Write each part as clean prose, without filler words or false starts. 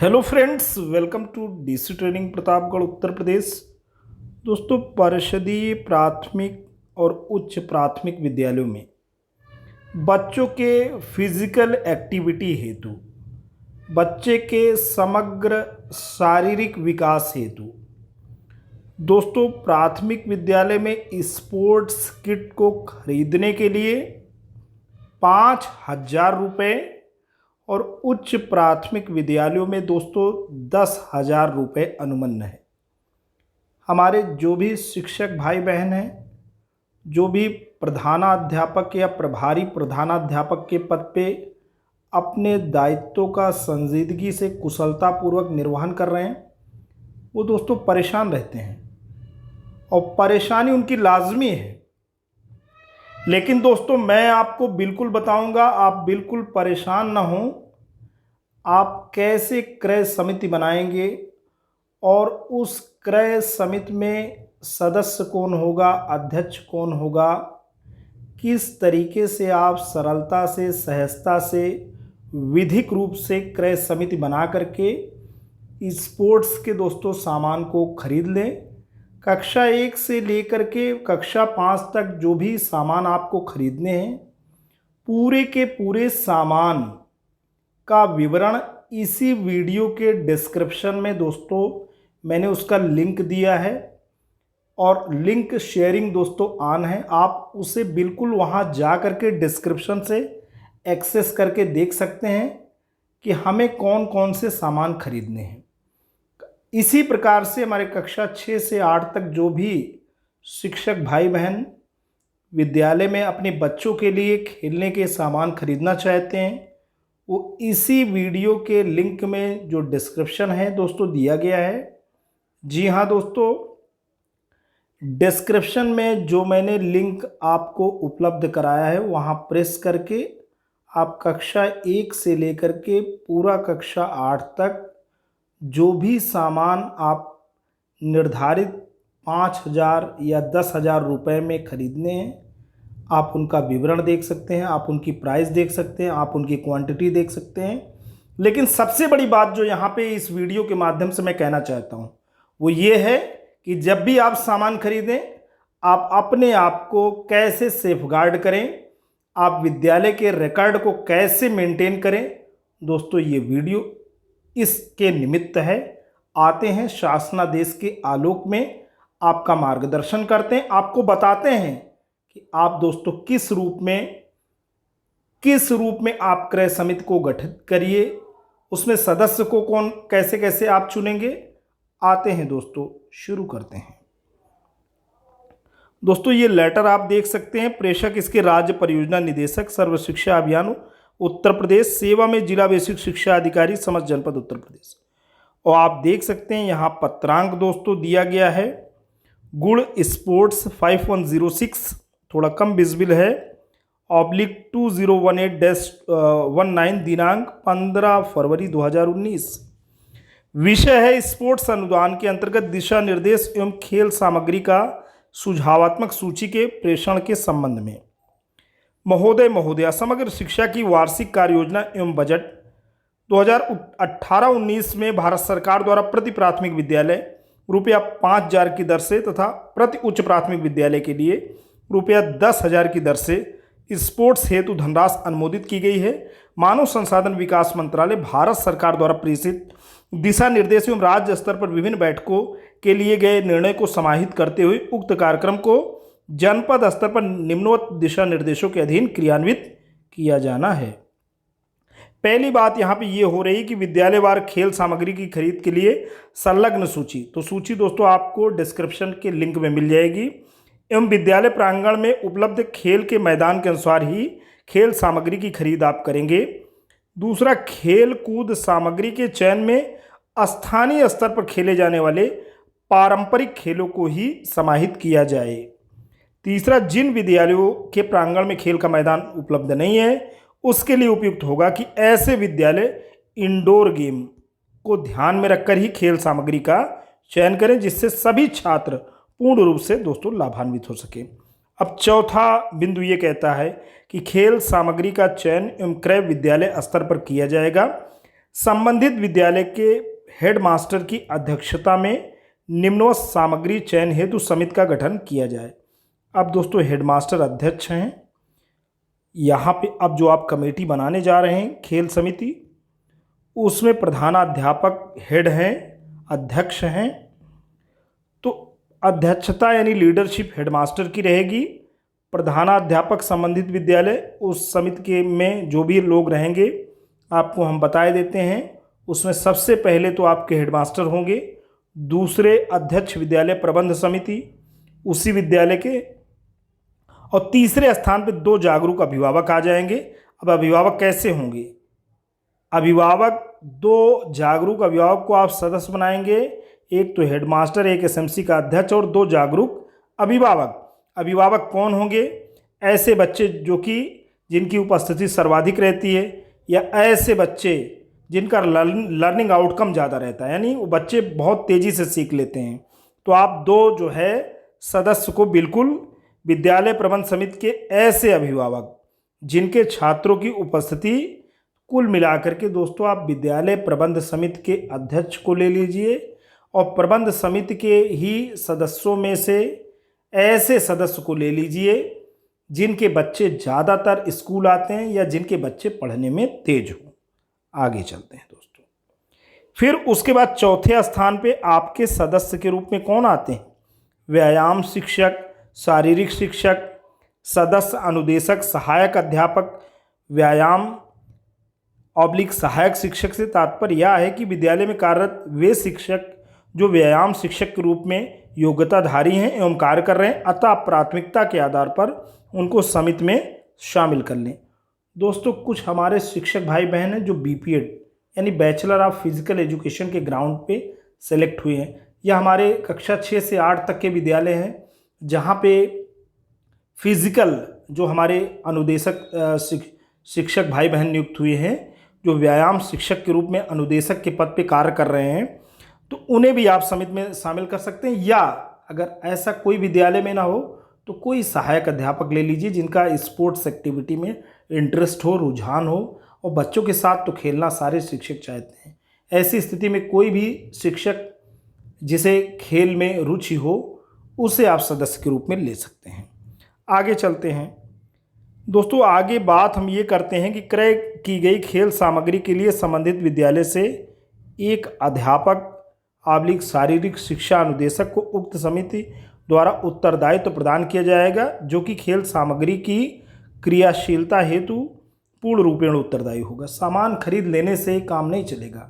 Hello friends, welcome to DC training Pratapgarh Uttar Pradesh. दोस्तों, परिषदीय प्राथमिक और उच्च प्राथमिक विद्यालयों में बच्चों के फिजिकल एक्टिविटी हेतु, बच्चे के समग्र शारीरिक विकास हेतु दोस्तों प्राथमिक विद्यालय में स्पोर्ट्स किट को खरीदने के लिए 5,000 रुपये और उच्च प्राथमिक विद्यालयों में दोस्तों 10,000 रुपये अनुमन्य है। हमारे जो भी शिक्षक भाई बहन हैं, जो भी प्रधानाध्यापक या प्रभारी प्रधानाध्यापक के पद पे अपने दायित्वों का संजीदगी से कुशलतापूर्वक निर्वहन कर रहे हैं, वो दोस्तों परेशान रहते हैं और परेशानी उनकी लाजमी है। लेकिन दोस्तों, मैं आपको बिल्कुल बताऊंगा, आप बिल्कुल परेशान ना हों। आप कैसे क्रय समिति बनाएंगे और उस क्रय समिति में सदस्य कौन होगा, अध्यक्ष कौन होगा, किस तरीके से आप सरलता से, सहजता से, विधिक रूप से क्रय समिति बना करके स्पोर्ट्स के दोस्तों सामान को खरीद लें। कक्षा 1 से लेकर के कक्षा 5 तक जो भी सामान आपको खरीदने हैं, पूरे के पूरे सामान का विवरण इसी वीडियो के डिस्क्रिप्शन में दोस्तों मैंने उसका लिंक दिया है और लिंक शेयरिंग दोस्तों ऑन है। आप उसे बिल्कुल वहां जा करके डिस्क्रिप्शन से एक्सेस करके देख सकते हैं कि हमें कौन कौन से सामान खरीदने हैं। इसी प्रकार से हमारे कक्षा 6 से 8 तक जो भी शिक्षक भाई बहन विद्यालय में अपने बच्चों के लिए खेलने के सामान खरीदना चाहते हैं, वो इसी वीडियो के लिंक में जो डिस्क्रिप्शन है दोस्तों दिया गया है। जी हाँ दोस्तों, डिस्क्रिप्शन में जो मैंने लिंक आपको उपलब्ध कराया है, वहाँ प्रेस करके आप कक्षा 1 से लेकर के पूरा कक्षा 8 तक जो भी सामान आप निर्धारित 5,000 या 10,000 रुपये में खरीदने हैं, आप उनका विवरण देख सकते हैं, आप उनकी प्राइस देख सकते हैं, आप उनकी क्वांटिटी देख सकते हैं। लेकिन सबसे बड़ी बात जो यहाँ पे इस वीडियो के माध्यम से मैं कहना चाहता हूँ वो ये है कि जब भी आप सामान खरीदें, आप अपने आप को कैसे सेफगार्ड करें, आप विद्यालय के रिकॉर्ड को कैसे मेंटेन करें। दोस्तों, ये वीडियो इसके निमित्त है। आते हैं शासनादेश के आलोक में, आपका मार्गदर्शन करते हैं, आपको बताते हैं कि आप दोस्तों किस रूप में आप क्रय समिति को गठित करिए, उसमें सदस्य को कौन कैसे कैसे आप चुनेंगे। आते हैं दोस्तों, शुरू करते हैं। दोस्तों, ये लेटर आप देख सकते हैं, प्रेषक इसके राज्य परियोजना निदेशक सर्व शिक्षा अभियान उत्तर प्रदेश, सेवा में जिला बेसिक शिक्षा अधिकारी समस्त जनपद उत्तर प्रदेश। और आप देख सकते हैं यहाँ पत्रांक दोस्तों दिया गया है। गुण स्पोर्ट्स 5106, थोड़ा कम विजिबल है, /2018-19, दिनांक 15 फरवरी 2019। विषय है स्पोर्ट्स अनुदान के अंतर्गत दिशा निर्देश एवं खेल सामग्री का सुझावात्मक सूची के प्रेषण के संबंध में। महोदय महोदया, समग्र शिक्षा की वार्षिक कार्य योजना एवं बजट 2018-19 में भारत सरकार द्वारा प्रति प्राथमिक विद्यालय ₹5,000 की दर से तथा प्रति उच्च प्राथमिक विद्यालय के लिए ₹10,000 की दर से स्पोर्ट्स हेतु धनराशि अनुमोदित की गई है। मानव संसाधन विकास मंत्रालय भारत सरकार द्वारा प्रेषित दिशा निर्देश एवं राज्य स्तर पर विभिन्न बैठकों के लिए गए निर्णय को समाहित करते हुए उक्त कार्यक्रम को जनपद स्तर पर निम्नवत दिशा निर्देशों के अधीन क्रियान्वित किया जाना है। पहली बात यहाँ पे ये हो रही कि विद्यालयवार खेल सामग्री की खरीद के लिए संलग्न सूची, तो सूची दोस्तों आपको डिस्क्रिप्शन के लिंक में मिल जाएगी। एवं विद्यालय प्रांगण में उपलब्ध खेल के मैदान के अनुसार ही खेल सामग्री की खरीद आप करेंगे। दूसरा, खेल कूद सामग्री के चयन में स्थानीय स्तर पर खेले जाने वाले पारंपरिक खेलों को ही समाहित किया जाए। तीसरा, जिन विद्यालयों के प्रांगण में खेल का मैदान उपलब्ध नहीं है, उसके लिए उपयुक्त होगा कि ऐसे विद्यालय इंडोर गेम को ध्यान में रखकर ही खेल सामग्री का चयन करें, जिससे सभी छात्र पूर्ण रूप से दोस्तों लाभान्वित हो सके। अब चौथा बिंदु ये कहता है कि खेल सामग्री का चयन एवं क्रय विद्यालय स्तर पर किया जाएगा। संबंधित विद्यालय के हेडमास्टर की अध्यक्षता में निम्नवत सामग्री चयन हेतु समिति का गठन किया जाए। अब दोस्तों हेडमास्टर अध्यक्ष हैं। यहाँ पे अब जो आप कमेटी बनाने जा रहे हैं खेल समिति, उसमें प्रधानाध्यापक हेड हैं, अध्यक्ष हैं। तो अध्यक्षता यानी लीडरशिप हेडमास्टर की रहेगी। प्रधानाध्यापक संबंधित विद्यालय, उस समिति के में जो भी लोग रहेंगे आपको हम बताए देते हैं। उसमें सबसे पहले तो आपके हेडमास्टर होंगे, दूसरे अध्यक्ष विद्यालय प्रबंध समिति उसी विद्यालय के, और तीसरे स्थान पर 2 जागरूक अभिभावक आ जाएंगे। अब अभिभावक कैसे होंगे? अभिभावक 2 जागरूक अभिभावक को आप सदस्य बनाएंगे, एक तो हेडमास्टर, एक एसएमसी का अध्यक्ष और 2 जागरूक अभिभावक। अभिभावक कौन होंगे? ऐसे बच्चे जो कि जिनकी उपस्थिति सर्वाधिक रहती है, या ऐसे बच्चे जिनका लर्निंग आउटकम ज़्यादा रहता है, यानी वो बच्चे बहुत तेज़ी से सीख लेते हैं। तो आप 2 जो है सदस्य को बिल्कुल विद्यालय प्रबंध समिति के ऐसे अभिभावक जिनके छात्रों की उपस्थिति कुल मिलाकर के दोस्तों आप विद्यालय प्रबंध समिति के अध्यक्ष को ले लीजिए, और प्रबंध समिति के ही सदस्यों में से ऐसे सदस्य को ले लीजिए जिनके बच्चे ज़्यादातर स्कूल आते हैं या जिनके बच्चे पढ़ने में तेज हों। आगे चलते हैं दोस्तों। फिर उसके बाद चौथे स्थान पे आपके सदस्य के रूप में कौन आते हैं? व्यायाम शिक्षक, शारीरिक शिक्षक, सदस्य अनुदेशक, सहायक अध्यापक। व्यायाम सहायक शिक्षक से तात्पर्य यह है कि विद्यालय में कार्यरत वे शिक्षक जो व्यायाम शिक्षक के रूप में योग्यताधारी हैं एवं कार्य कर रहे हैं, अतः प्राथमिकता के आधार पर उनको समिति में शामिल कर लें। दोस्तों कुछ हमारे शिक्षक भाई बहन हैं जो बीपीएड यानी बैचलर ऑफ फिजिकल एजुकेशन के ग्राउंड पे सेलेक्ट हुए हैं। यह हमारे कक्षा 6 से 8 तक के विद्यालय हैं जहाँ पे फिजिकल जो हमारे अनुदेशक शिक्षक भाई बहन नियुक्त हुए हैं, जो व्यायाम शिक्षक के रूप में अनुदेशक के पद पे कार्य कर रहे हैं, तो उन्हें भी आप समिति में शामिल कर सकते हैं। या अगर ऐसा कोई विद्यालय में ना हो तो कोई सहायक अध्यापक ले लीजिए जिनका स्पोर्ट्स एक्टिविटी में इंटरेस्ट हो, रुझान हो, और बच्चों के साथ तो खेलना सारे शिक्षक चाहते हैं। ऐसी स्थिति में कोई भी शिक्षक जिसे खेल में रुचि हो उसे आप सदस्य के रूप में ले सकते हैं। आगे चलते हैं दोस्तों। आगे बात हम ये करते हैं कि क्रय की गई खेल सामग्री के लिए संबंधित विद्यालय से एक अध्यापक शारीरिक शिक्षा अनुदेशक को उक्त समिति द्वारा उत्तरदायित्व प्रदान किया जाएगा, जो कि खेल सामग्री की क्रियाशीलता हेतु पूर्ण रूपेण उत्तरदायी होगा। सामान खरीद लेने से काम नहीं चलेगा।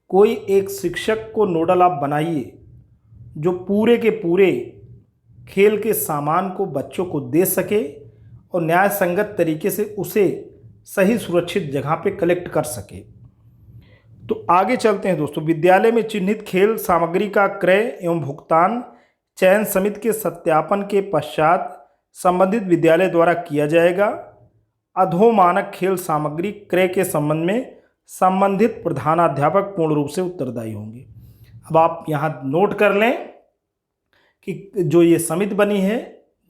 कोई एक शिक्षक को नोडल आप बनाइए जो पूरे के पूरे खेल के सामान को बच्चों को दे सके और न्याय संगत तरीके से उसे सही सुरक्षित जगह पे कलेक्ट कर सके। तो आगे चलते हैं दोस्तों। विद्यालय में चिन्हित खेल सामग्री का क्रय एवं भुगतान चयन समिति के सत्यापन के पश्चात संबंधित विद्यालय द्वारा किया जाएगा। अधोमानक खेल सामग्री क्रय के संबंध में संबंधित प्रधानाध्यापक पूर्ण रूप से उत्तरदायी होंगे। अब आप यहाँ नोट कर लें कि जो ये समिति बनी है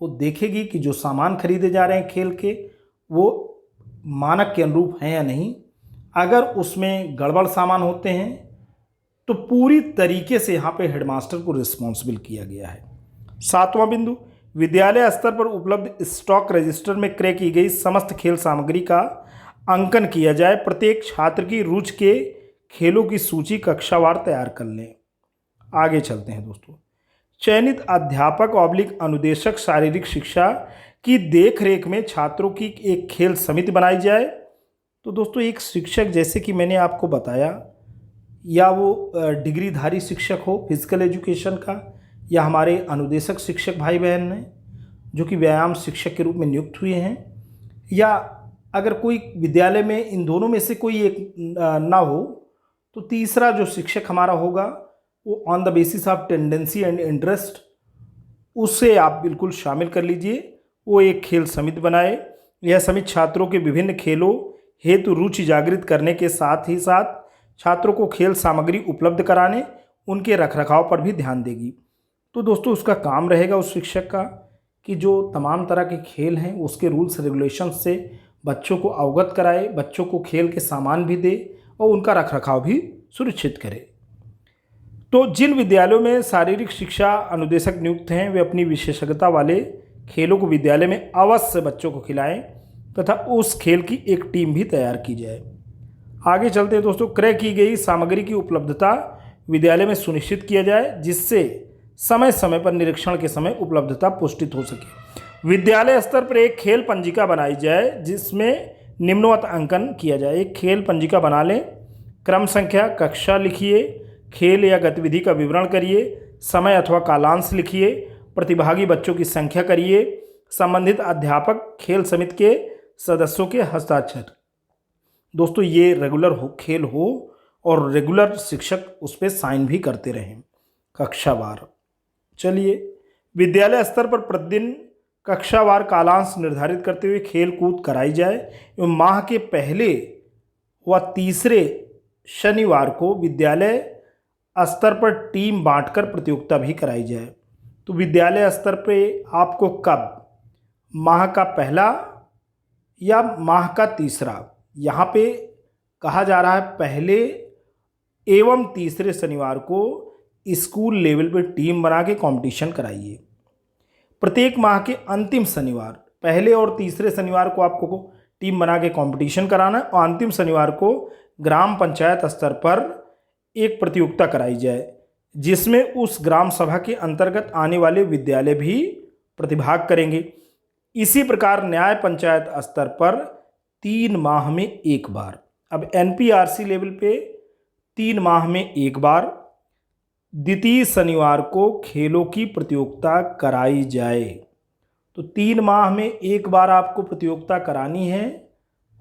वो देखेगी कि जो सामान खरीदे जा रहे हैं खेल के वो मानक के अनुरूप हैं या नहीं। अगर उसमें गड़बड़ सामान होते हैं तो पूरी तरीके से यहाँ पे हेडमास्टर को रिस्पॉन्सिबल किया गया है। 7वां बिंदु, विद्यालय स्तर पर उपलब्ध स्टॉक रजिस्टर में क्रय की गई समस्त खेल सामग्री का अंकन किया जाए। प्रत्येक छात्र की रुचि के खेलों की सूची कक्षावार तैयार कर लें। आगे चलते हैं दोस्तों। चयनित अध्यापक अनुदेशक शारीरिक शिक्षा की देखरेख में छात्रों की एक खेल समिति बनाई जाए। तो दोस्तों एक शिक्षक जैसे कि मैंने आपको बताया, या वो डिग्रीधारी शिक्षक हो फिजिकल एजुकेशन का, या हमारे अनुदेशक शिक्षक भाई बहन हैं जो कि व्यायाम शिक्षक के रूप में नियुक्त हुए हैं, या अगर कोई विद्यालय में इन दोनों में से कोई एक ना हो तो तीसरा जो शिक्षक हमारा होगा वो on the basis of tendency and interest उसे आप बिल्कुल शामिल कर लीजिए। वो एक खेल समिति बनाए। यह समिति छात्रों के विभिन्न खेलों हेतु रुचि जागृत करने के साथ ही साथ छात्रों को खेल सामग्री उपलब्ध कराने, उनके रखरखाव पर भी ध्यान देगी। तो दोस्तों उसका काम रहेगा उस शिक्षक का कि जो तमाम तरह के खेल हैं उसके रूल्स रेगुलेशंस से बच्चों को अवगत कराए, बच्चों को खेल के सामान भी दे और उनका रखरखाव भी सुनिश्चित करें। तो जिन विद्यालयों में शारीरिक शिक्षा अनुदेशक नियुक्त हैं वे अपनी विशेषज्ञता वाले खेलों को विद्यालय में अवश्य बच्चों को खिलाएं तथा उस खेल की एक टीम भी तैयार की जाए। आगे चलते हैं दोस्तों। क्रय की गई सामग्री की उपलब्धता विद्यालय में सुनिश्चित किया जाए जिससे समय समय पर निरीक्षण के समय उपलब्धता पुष्टित हो सके। विद्यालय स्तर पर एक खेल पंजिका बनाई जाए जिसमें निम्नवत अंकन किया जाए। एक खेल पंजिका बना लें। क्रम संख्या, कक्षा लिखिए, खेल या गतिविधि का विवरण करिए, समय अथवा कालांश लिखिए, प्रतिभागी बच्चों की संख्या करिए, संबंधित अध्यापक, खेल समिति के सदस्यों के हस्ताक्षर। दोस्तों ये रेगुलर खेल हो और रेगुलर शिक्षक उस पर साइन भी करते रहें कक्षावार। चलिए, विद्यालय स्तर पर प्रतिदिन कक्षावार कालांश निर्धारित करते हुए खेल कूद कराई जाए एवं माह के पहले व तीसरे शनिवार को विद्यालय स्तर पर टीम बांटकर प्रतियोगिता भी कराई जाए। तो विद्यालय स्तर पे आपको कब, माह का पहला या माह का तीसरा, यहाँ पे कहा जा रहा है पहले एवं तीसरे शनिवार को स्कूल लेवल पे टीम बना के कंपटीशन कराइए। प्रत्येक माह के अंतिम शनिवार, पहले और तीसरे शनिवार को आपको टीम बना के कंपटीशन कराना है और अंतिम शनिवार को ग्राम पंचायत स्तर पर एक प्रतियोगिता कराई जाए जिसमें उस ग्राम सभा के अंतर्गत आने वाले विद्यालय भी प्रतिभाग करेंगे। इसी प्रकार न्याय पंचायत स्तर पर 3 माह में एक बार, अब एनपीआरसी लेवल पे 3 माह में एक बार द्वितीय शनिवार को खेलों की प्रतियोगिता कराई जाए। तो 3 माह में एक बार आपको प्रतियोगिता करानी है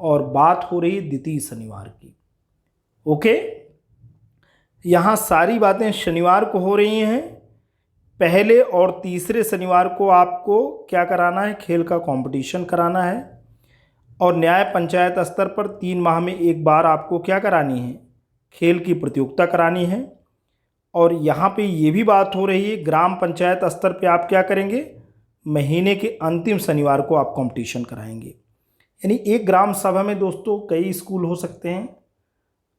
और बात हो रही द्वितीय शनिवार की। ओके, यहाँ सारी बातें शनिवार को हो रही हैं। पहले और तीसरे शनिवार को आपको क्या कराना है, खेल का कंपटीशन कराना है और न्याय पंचायत स्तर पर 3 माह में एक बार आपको क्या करानी है, खेल की प्रतियोगिता करानी है। और यहाँ पे ये भी बात हो रही है ग्राम पंचायत स्तर पे आप क्या करेंगे, महीने के अंतिम शनिवार को आप कंपटीशन कराएंगे। यानी एक ग्राम सभा में दोस्तों कई स्कूल हो सकते हैं,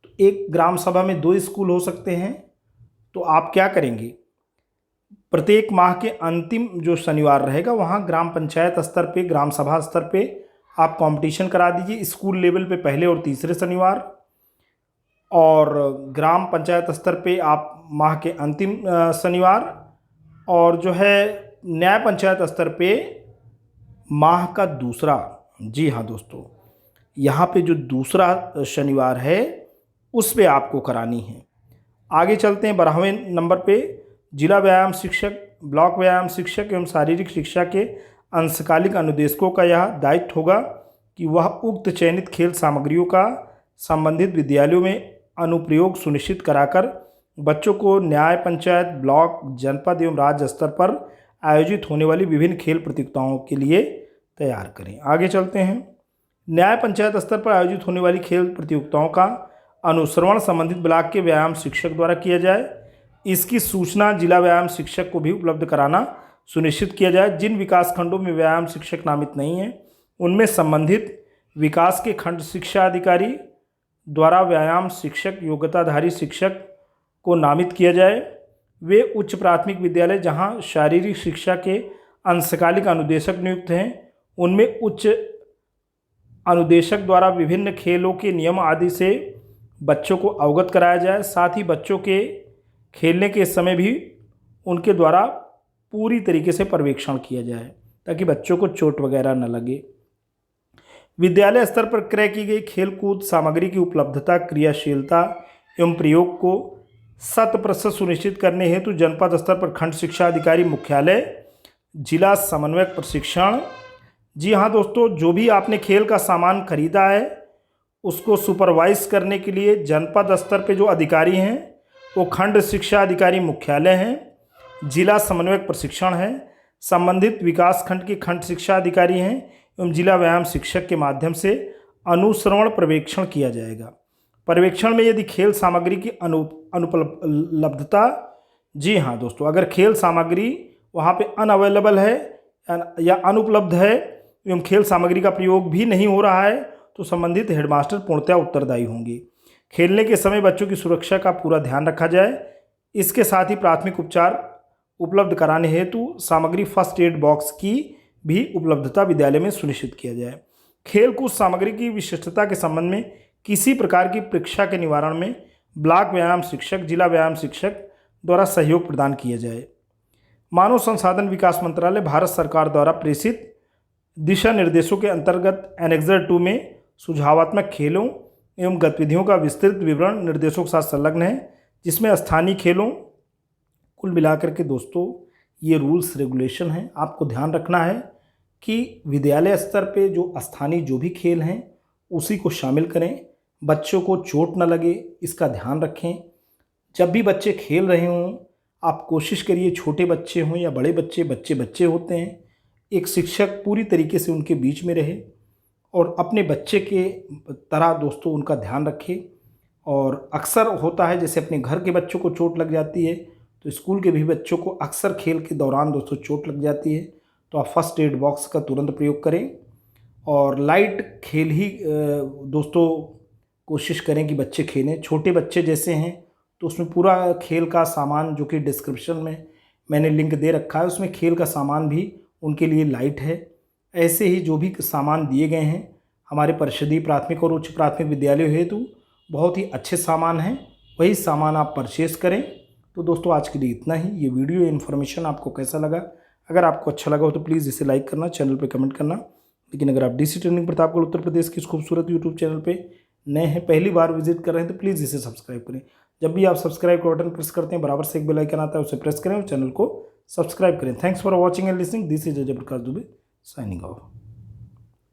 तो एक ग्राम सभा में 2 स्कूल हो सकते हैं। तो आप क्या करेंगे, प्रत्येक माह के अंतिम जो शनिवार रहेगा वहाँ ग्राम पंचायत स्तर पे, ग्राम सभा स्तर पे आप कंपटीशन करा दीजिए। स्कूल लेवल पे पहले और तीसरे शनिवार, और ग्राम पंचायत स्तर पे आप माह के अंतिम शनिवार, और जो है न्याय पंचायत स्तर पे माह का दूसरा। जी हाँ दोस्तों, यहाँ पे जो दूसरा शनिवार है उस पे आपको करानी है। आगे चलते हैं 12वें नंबर पे। जिला व्यायाम शिक्षक, ब्लॉक व्यायाम शिक्षक एवं शारीरिक शिक्षा के अंशकालिक अनुदेशकों का यह दायित्व होगा कि वह उक्त चयनित खेल सामग्रियों का संबंधित विद्यालयों में अनुप्रयोग सुनिश्चित कराकर बच्चों को न्याय पंचायत, ब्लॉक, जनपद एवं राज्य स्तर पर आयोजित होने वाली विभिन्न खेल प्रतियोगिताओं के लिए तैयार करें। आगे चलते हैं। न्याय पंचायत स्तर पर आयोजित होने वाली खेल प्रतियोगिताओं का अनुश्रवण संबंधित ब्लॉक के व्यायाम शिक्षक द्वारा किया जाए। इसकी सूचना जिला व्यायाम शिक्षक को भी उपलब्ध कराना सुनिश्चित किया जाए। जिन विकास खंडों में व्यायाम शिक्षक नामित नहीं हैं उनमें संबंधित विकास के खंड शिक्षा अधिकारी द्वारा व्यायाम शिक्षक योग्यताधारी शिक्षक को नामित किया जाए। वे उच्च प्राथमिक विद्यालय जहां शारीरिक शिक्षा के अंशकालिक अनुदेशक नियुक्त हैं उनमें उच्च अनुदेशक द्वारा विभिन्न खेलों के नियम आदि से बच्चों को अवगत कराया जाए। साथ ही बच्चों के खेलने के समय भी उनके द्वारा पूरी तरीके से पर्यवेक्षण किया जाए ताकि बच्चों को चोट वगैरह न लगे। विद्यालय स्तर पर क्रय की गई खेल कूद सामग्री की उपलब्धता, क्रियाशीलता एवं प्रयोग को 100% सुनिश्चित करने हेतु जनपद स्तर पर खंड शिक्षा अधिकारी मुख्यालय जिला समन्वयक प्रशिक्षण। जी हाँ दोस्तों, जो भी आपने खेल का सामान खरीदा है उसको सुपरवाइज करने के लिए जनपद स्तर पे जो अधिकारी हैं वो खंड शिक्षा अधिकारी मुख्यालय हैं, जिला समन्वयक प्रशिक्षण है, संबंधित विकास खंड के खंड शिक्षा अधिकारी हैं एवं जिला व्यायाम शिक्षक के माध्यम से अनुश्रवण पर्यवेक्षण किया जाएगा। पर्यवेक्षण में यदि खेल सामग्री की अनुपलब्धता, जी हाँ दोस्तों, अगर खेल सामग्री वहाँ पे अनअवेलेबल है या अनुपलब्ध है एवं खेल सामग्री का प्रयोग भी नहीं हो रहा है तो संबंधित हेडमास्टर पूर्णतः उत्तरदायी होंगे। खेलने के समय बच्चों की सुरक्षा का पूरा ध्यान रखा जाए। इसके साथ ही प्राथमिक उपचार उपलब्ध कराने हेतु सामग्री फर्स्ट एड बॉक्स की भी उपलब्धता विद्यालय में सुनिश्चित किया जाए। खेलकूद सामग्री की विशिष्टता के संबंध में किसी प्रकार की परीक्षा के निवारण में ब्लॉक व्यायाम शिक्षक, जिला व्यायाम शिक्षक द्वारा सहयोग प्रदान किया जाए। मानव संसाधन विकास मंत्रालय भारत सरकार द्वारा प्रेषित दिशा निर्देशों के अंतर्गत एनेक्सर 2 में सुझावात्मक खेलों एवं गतिविधियों का विस्तृत विवरण निर्देशों के साथ संलग्न है, जिसमें स्थानीय खेलों, कुल मिलाकर के दोस्तों ये रूल्स रेगुलेशन हैं। आपको ध्यान रखना है कि विद्यालय स्तर पे जो स्थानीय जो भी खेल हैं उसी को शामिल करें। बच्चों को चोट न लगे इसका ध्यान रखें। जब भी बच्चे खेल रहे हों आप कोशिश करिए, छोटे बच्चे हों या बड़े बच्चे, बच्चे बच्चे होते हैं, एक शिक्षक पूरी तरीके से उनके बीच में रहे और अपने बच्चे के तरह दोस्तों उनका ध्यान रखें। और अक्सर होता है जैसे अपने घर के बच्चों को चोट लग जाती है तो स्कूल के भी बच्चों को अक्सर खेल के दौरान दोस्तों चोट लग जाती है, तो आप फर्स्ट एड बॉक्स का तुरंत प्रयोग करें और लाइट खेल ही दोस्तों कोशिश करें कि बच्चे खेलें। छोटे बच्चे जैसे हैं तो उसमें पूरा खेल का सामान जो कि डिस्क्रिप्शन में मैंने लिंक दे रखा है, उसमें खेल का सामान भी उनके लिए लाइट है। ऐसे ही जो भी सामान दिए गए हैं हमारे परिषदीय प्राथमिक और उच्च प्राथमिक विद्यालयों हेतु बहुत ही अच्छे सामान हैं, वही सामान आप परचेस करें। तो दोस्तों आज के लिए इतना ही। ये वीडियो इन्फॉर्मेशन आपको कैसा लगा? अगर आपको अच्छा लगा हो तो प्लीज़ इसे लाइक करना, चैनल पे कमेंट करना। लेकिन अगर आप डीसी ट्रेनिंग प्रतापगढ़ उत्तर प्रदेश की इस खूबसूरत यूट्यूब चैनल पे नए हैं, पहली बार विजिट कर रहे हैं, तो प्लीज़ इसे सब्सक्राइब करें। जब भी आप सब्सक्राइब का बटन प्रेस करते हैं बराबर से एक बेल आइकन आता है, उसे प्रेस करें और चैनल को सब्सक्राइब करें। Thanks for watching and listening. This is Ajay Prakash Dubey signing off.